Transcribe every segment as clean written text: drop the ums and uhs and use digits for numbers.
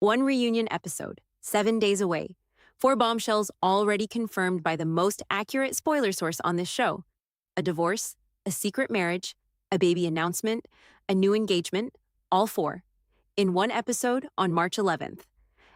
One reunion episode, 7 days away. Four bombshells already confirmed by the most accurate spoiler source on this show: a divorce, a secret marriage, a baby announcement, a new engagement, all four, in one episode on March 11th.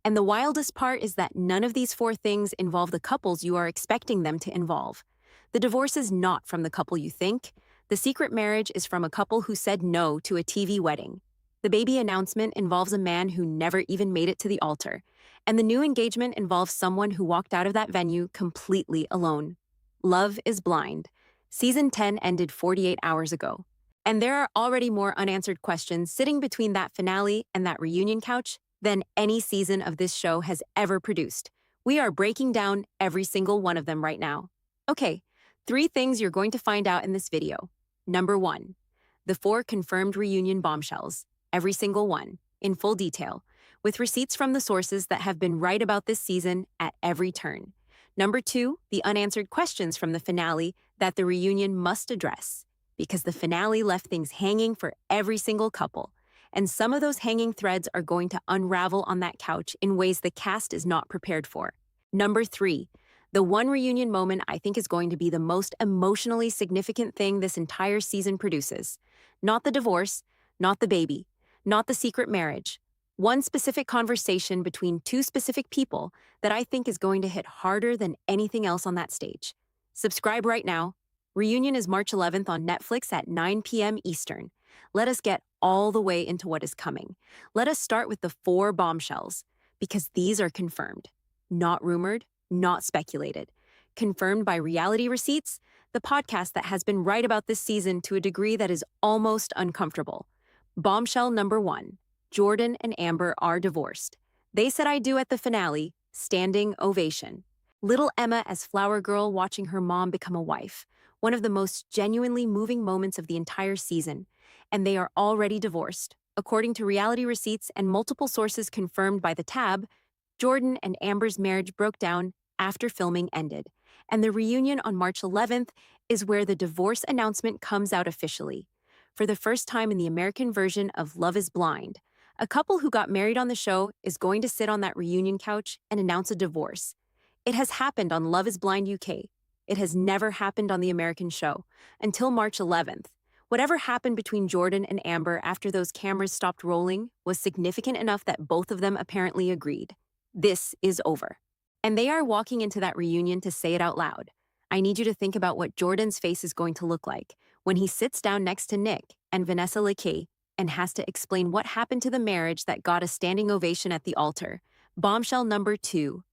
And the wildest part is that none of these four things involve the couples you are expecting them to involve. The divorce is not from the couple you think. The secret marriage is from a couple who said no to a TV wedding. The baby announcement involves a man who never even made it to the altar. And the new engagement involves someone who walked out of that venue completely alone. Love is Blind. Season 10 ended 48 hours ago. And there are already more unanswered questions sitting between that finale and that reunion couch than any season of this show has ever produced. We are breaking down every single one of them right now. Okay, 3 things you're going to find out in this video. Number 1, the 4 confirmed reunion bombshells, every single one, in full detail, with receipts from the sources that have been right about this season at every turn. Number 2, the unanswered questions from the finale that the reunion must address, because the finale left things hanging for every single couple. And some of those hanging threads are going to unravel on that couch in ways the cast is not prepared for. Number 3, the one reunion moment I think is going to be the most emotionally significant thing this entire season produces. Not the divorce, not the baby, not the secret marriage. One specific conversation between 2 specific people that I think is going to hit harder than anything else on that stage. Subscribe right now. Reunion is March 11th on Netflix at 9 p.m. Eastern. Let us get all the way into what is coming. Let us start with the 4 bombshells, because these are confirmed. Not rumored, not speculated. Confirmed by Reality Receipts, the podcast that has been right about this season to a degree that is almost uncomfortable. Bombshell number 1, Jordan and Amber are divorced. They said I do at the finale, standing ovation. Little Emma as flower girl watching her mom become a wife, one of the most genuinely moving moments of the entire season. And they are already divorced. According to Reality Receipts and multiple sources confirmed by the tab, Jordan and Amber's marriage broke down after filming ended, and the reunion on March 11th is where the divorce announcement comes out officially. For the first time in the American version of Love is Blind, a couple who got married on the show is going to sit on that reunion couch and announce a divorce. It has happened on Love is Blind UK. It has never happened on the American show, until March 11th. Whatever happened between Jordan and Amber after those cameras stopped rolling was significant enough that both of them apparently agreed. This is over. And they are walking into that reunion to say it out loud. I need you to think about what Jordan's face is going to look like when he sits down next to Nick and Vanessa Lakay and has to explain what happened to the marriage that got a standing ovation at the altar. Bombshell number 2,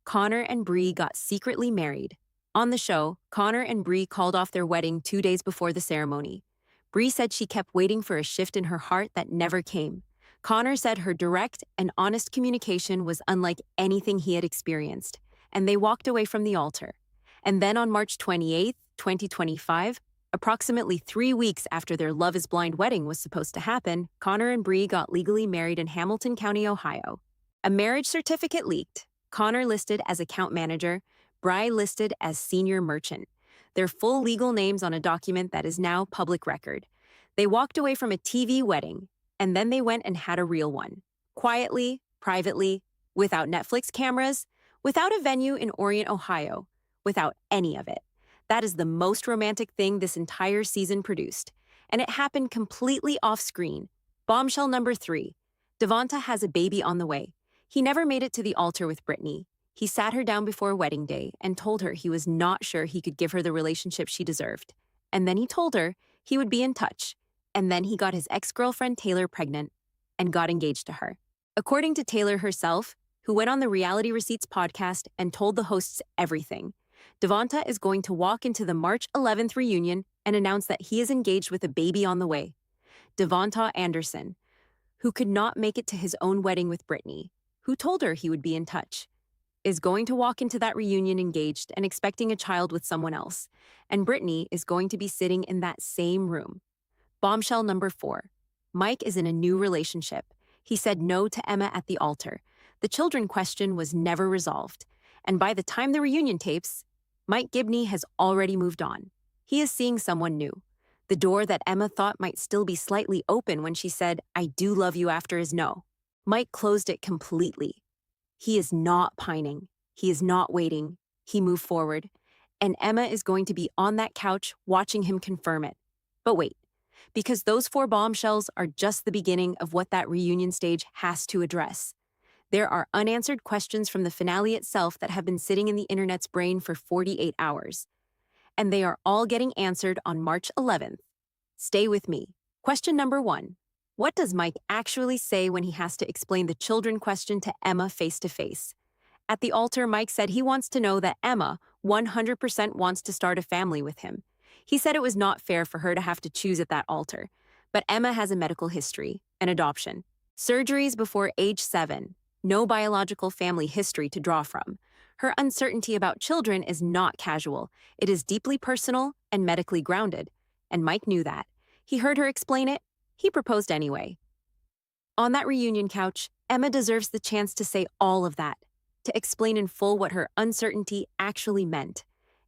Connor and Bree got secretly married. On the show, Connor and Bree called off their wedding 2 days before the ceremony. Bree said she kept waiting for a shift in her heart that never came. Connor said her direct and honest communication was unlike anything he had experienced, and they walked away from the altar. And then on March 28, 2025, approximately 3 weeks after their Love is Blind wedding was supposed to happen, Connor and Bree got legally married in Hamilton County, Ohio. A marriage certificate leaked. Connor listed as account manager, Bree listed as senior merchant. Their full legal names on a document that is now public record. They walked away from a TV wedding, and then they went and had a real one. Quietly, privately, without Netflix cameras, without a venue in Orient, Ohio, without any of it. That is the most romantic thing this entire season produced. And it happened completely off-screen. Bombshell number 3, Devonta has a baby on the way. He never made it to the altar with Brittany. He sat her down before wedding day and told her he was not sure he could give her the relationship she deserved. And then he told her he would be in touch. And then he got his ex-girlfriend Taylor pregnant and got engaged to her. According to Taylor herself, who went on the Reality Receipts podcast and told the hosts everything, Devonta is going to walk into the March 11th reunion and announce that he is engaged with a baby on the way. Devonta Anderson, who could not make it to his own wedding with Brittany, who told her he would be in touch, is going to walk into that reunion engaged and expecting a child with someone else, and Brittany is going to be sitting in that same room. Bombshell number 4, Mike is in a new relationship. He said no to Emma at the altar. The children question was never resolved, and by the time the reunion tapes, Mike Gibney has already moved on. He is seeing someone new. The door that Emma thought might still be slightly open when she said, "I do love you" after his no. Mike closed it completely. He is not pining. He is not waiting. He moved forward. And Emma is going to be on that couch watching him confirm it. But wait, because those four bombshells are just the beginning of what that reunion stage has to address. There are unanswered questions from the finale itself that have been sitting in the internet's brain for 48 hours. And they are all getting answered on March 11th. Stay with me. Question number 1. What does Mike actually say when he has to explain the children question to Emma face to face? At the altar, Mike said he wants to know that Emma 100% wants to start a family with him. He said it was not fair for her to have to choose at that altar. But Emma has a medical history, an adoption, surgeries before age 7, no biological family history to draw from. Her uncertainty about children is not casual. It is deeply personal and medically grounded. And Mike knew that. He heard her explain it. He proposed anyway. On that reunion couch, Emma deserves the chance to say all of that, to explain in full what her uncertainty actually meant.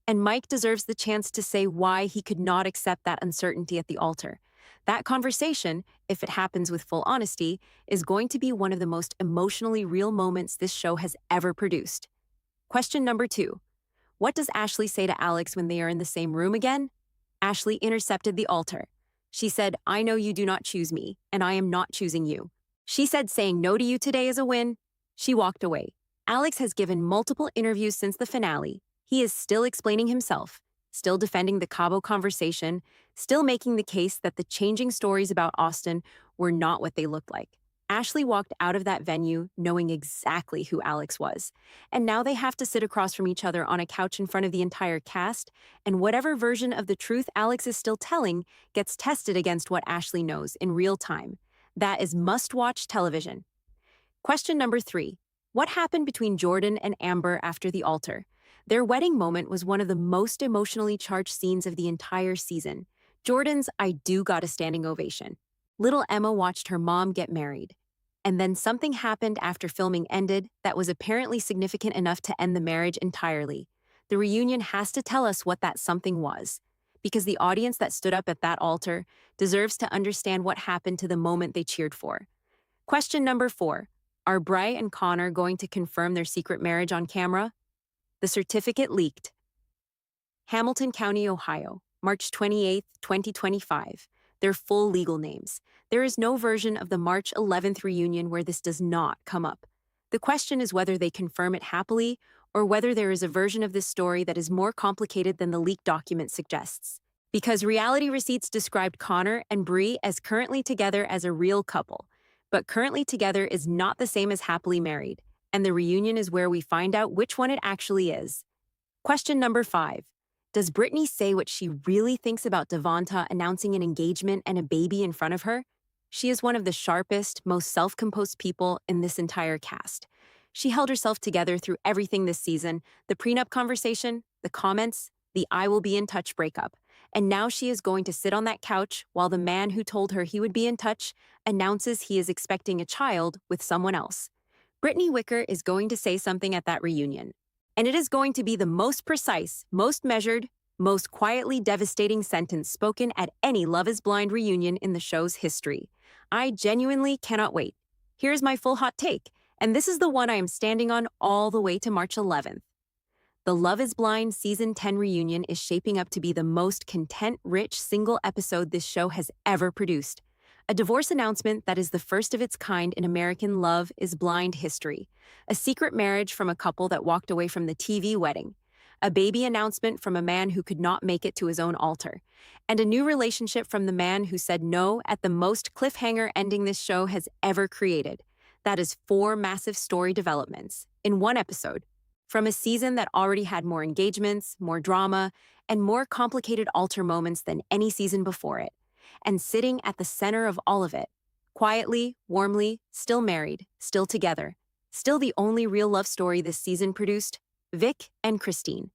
And Mike deserves the chance to say why he could not accept that uncertainty at the altar. That conversation, if it happens with full honesty, is going to be one of the most emotionally real moments this show has ever produced. Question number 2. What does Ashley say to Alex when they are in the same room again? Ashley intercepted the altar. She said, "I know you do not choose me, and I am not choosing you." She said saying no to you today is a win. She walked away. Alex has given multiple interviews since the finale. He is still explaining himself, still defending the Cabo conversation, still making the case that the changing stories about Austin were not what they looked like. Ashley walked out of that venue knowing exactly who Alex was. And now they have to sit across from each other on a couch in front of the entire cast, and whatever version of the truth Alex is still telling gets tested against what Ashley knows in real time. That is must-watch television. Question number 3. What happened between Jordan and Amber after the altar? Their wedding moment was one of the most emotionally charged scenes of the entire season. Jordan's "I do" got a standing ovation. Little Emma watched her mom get married. And then something happened after filming ended that was apparently significant enough to end the marriage entirely. The reunion has to tell us what that something was, because the audience that stood up at that altar deserves to understand what happened to the moment they cheered for. Question number 4. Are Bry and Connor going to confirm their secret marriage on camera? The certificate leaked. Hamilton County, Ohio, March 28, 2025. Their full legal names. There is no version of the March 11th reunion where this does not come up. The question is whether they confirm it happily or whether there is a version of this story that is more complicated than the leaked document suggests. Because reality receipts described Connor and Bri as currently together as a real couple, but currently together is not the same as happily married, and the reunion is where we find out which one it actually is. Question number 5. Does Brittany say what she really thinks about Devonta announcing an engagement and a baby in front of her? She is one of the sharpest, most self-composed people in this entire cast. She held herself together through everything this season, the prenup conversation, the comments, the "I will be in touch" breakup. And now she is going to sit on that couch while the man who told her he would be in touch announces he is expecting a child with someone else. Brittany Wicker is going to say something at that reunion. And it is going to be the most precise, most measured, most quietly devastating sentence spoken at any Love is Blind reunion in the show's history. I genuinely cannot wait. Here's my full hot take, and this is the one I am standing on all the way to March 11th. The Love is Blind Season 10 reunion is shaping up to be the most content-rich single episode this show has ever produced. A divorce announcement that is the first of its kind in American Love is Blind history. A secret marriage from a couple that walked away from the TV wedding. A baby announcement from a man who could not make it to his own altar. And a new relationship from the man who said no at the most cliffhanger ending this show has ever created. That is 4 massive story developments in one episode. From a season that already had more engagements, more drama, and more complicated altar moments than any season before it. And sitting at the center of all of it, quietly, warmly, still married, still together, still the only real love story this season produced, Vic and Christine.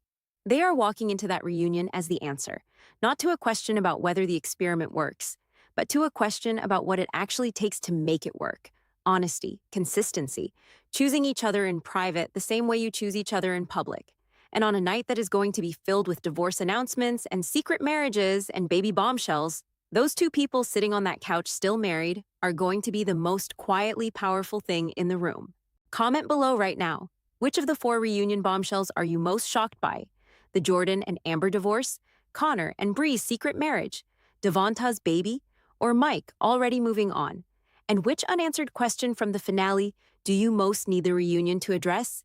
They are walking into that reunion as the answer, not to a question about whether the experiment works, but to a question about what it actually takes to make it work. Honesty, consistency, choosing each other in private the same way you choose each other in public. And on a night that is going to be filled with divorce announcements and secret marriages and baby bombshells, Those two people sitting on that couch still married are going to be the most quietly powerful thing in the room. Comment below right now. Which of the four reunion bombshells are you most shocked by? The Jordan and Amber divorce, Connor and Bree's secret marriage, Devonta's baby, or Mike already moving on? And which unanswered question from the finale do you most need the reunion to address?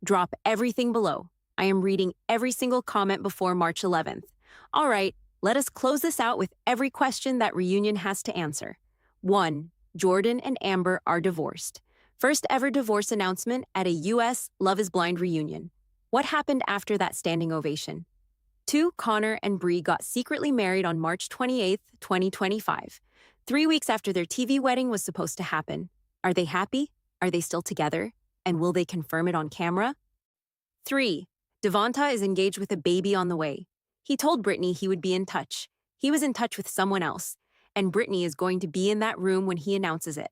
Drop everything below. I am reading every single comment before March 11th. All right, let us close this out with every question that reunion has to answer. 1. Jordan and Amber are divorced. First ever divorce announcement at a U.S. Love is Blind reunion. What happened after that standing ovation? 2. Connor and Bree got secretly married on March 28, 2025. 3 weeks after their TV wedding was supposed to happen. Are they happy? Are they still together? And will they confirm it on camera? 3. Devonta is engaged with a baby on the way. He told Brittany he would be in touch. He was in touch with someone else, and Brittany is going to be in that room when he announces it.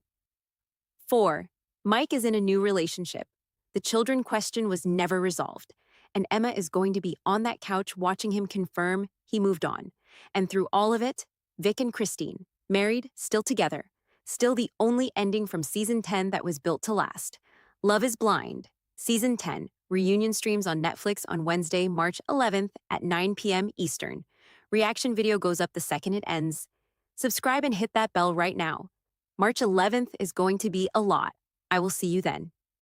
4. Mike is in a new relationship. The children question was never resolved, and Emma is going to be on that couch watching him confirm he moved on. And through all of it, Vic and Christine, married, still together, still the only ending from Season 10 that was built to last. Love is Blind, Season 10, reunion streams on Netflix on Wednesday, March 11th at 9 p.m. Eastern. Reaction video goes up the second it ends. Subscribe and hit that bell right now. March 11th is going to be a lot. I will see you then.